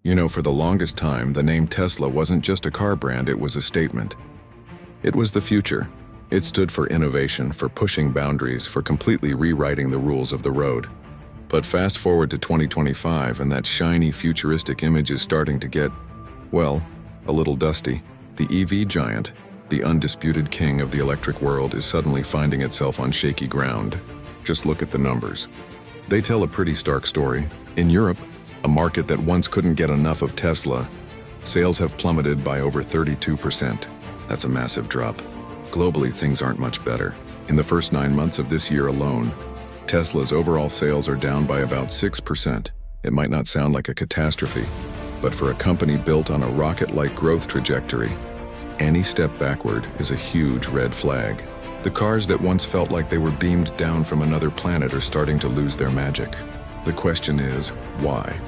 You know, for the longest time, the name Tesla wasn't just a car brand, it was a statement. It was the future. It stood for innovation, for pushing boundaries, for completely rewriting the rules of the road. But fast forward to 2025, and that shiny, futuristic image is starting to get, well, a little dusty. The EV giant, the undisputed king of the electric world, is suddenly finding itself on shaky ground. Just look at the numbers. They tell a pretty stark story. In Europe, a market that once couldn't get enough of Tesla, sales have plummeted by over 32%. That's a massive drop. Globally, things aren't much better. In the first 9 months of this year alone, Tesla's overall sales are down by about 6%. It might not sound like a catastrophe, but for a company built on a rocket-like growth trajectory, any step backward is a huge red flag. The cars that once felt like they were beamed down from another planet are starting to lose their magic. The question is, why?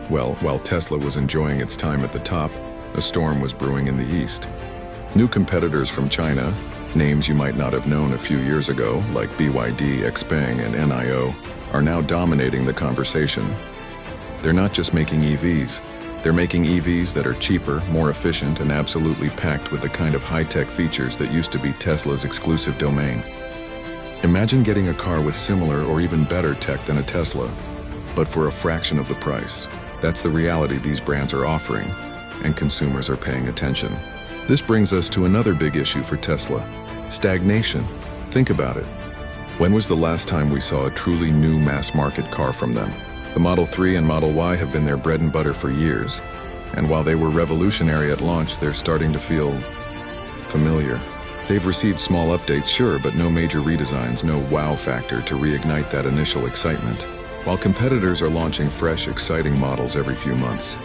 Well, while Tesla was enjoying its time at the top, a storm was brewing in the east. New competitors from China, names you might not have known a few years ago, like BYD, XPeng, and NIO, are now dominating the conversation. They're not just making EVs. They're making EVs that are cheaper, more efficient, and absolutely packed with the kind of high-tech features that used to be Tesla's exclusive domain. Imagine getting a car with similar or even better tech than a Tesla, but for a fraction of the price. That's the reality these brands are offering, and consumers are paying attention. This brings us to another big issue for Tesla: stagnation. Think about it. When was the last time we saw a truly new mass-market car from them? The Model 3 and Model Y have been their bread and butter for years, and while they were revolutionary at launch, they're starting to feel familiar. They've received small updates, sure, but no major redesigns, no wow factor to reignite that initial excitement. While competitors are launching fresh, exciting models every few months,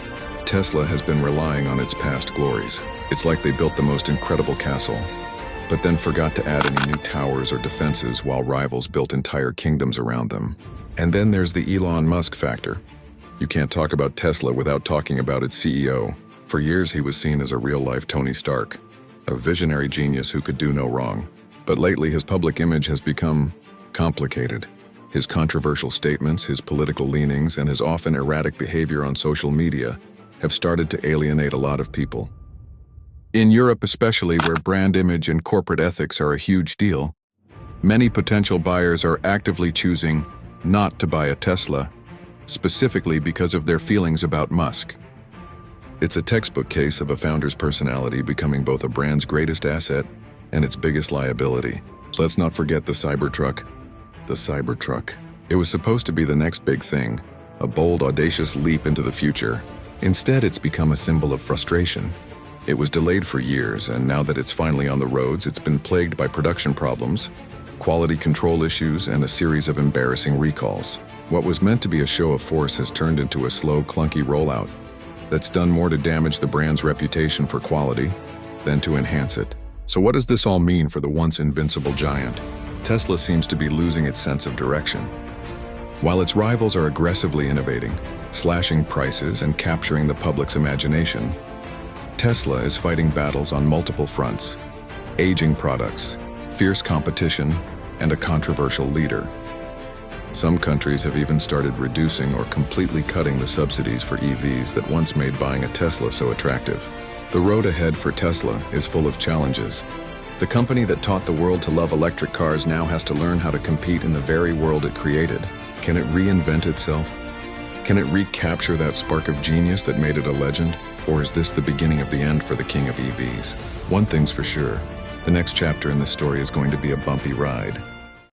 Tesla has been relying on its past glories. It's like they built the most incredible castle, but then forgot to add any new towers or defenses while rivals built entire kingdoms around them. And then there's the Elon Musk factor. You can't talk about Tesla without talking about its CEO. For years, he was seen as a real-life Tony Stark, a visionary genius who could do no wrong. But lately, his public image has become complicated. His controversial statements, his political leanings, and his often erratic behavior on social media have started to alienate a lot of people. In Europe especially, where brand image and corporate ethics are a huge deal, many potential buyers are actively choosing not to buy a Tesla, specifically because of their feelings about Musk. It's a textbook case of a founder's personality becoming both a brand's greatest asset and its biggest liability. Let's not forget the Cybertruck. The Cybertruck. It was supposed to be the next big thing, a bold, audacious leap into the future. Instead, it's become a symbol of frustration. It was delayed for years, and now that it's finally on the roads, it's been plagued by production problems, quality control issues, and a series of embarrassing recalls. What was meant to be a show of force has turned into a slow, clunky rollout that's done more to damage the brand's reputation for quality than to enhance it. So what does this all mean for the once invincible giant? Tesla seems to be losing its sense of direction. While its rivals are aggressively innovating, slashing prices, and capturing the public's imagination, Tesla is fighting battles on multiple fronts: aging products, fierce competition, and a controversial leader. Some countries have even started reducing or completely cutting the subsidies for EVs that once made buying a Tesla so attractive. The road ahead for Tesla is full of challenges. The company that taught the world to love electric cars now has to learn how to compete in the very world it created. Can it reinvent itself? Can it recapture that spark of genius that made it a legend? Or is this the beginning of the end for the king of EVs? One thing's for sure, the next chapter in this story is going to be a bumpy ride.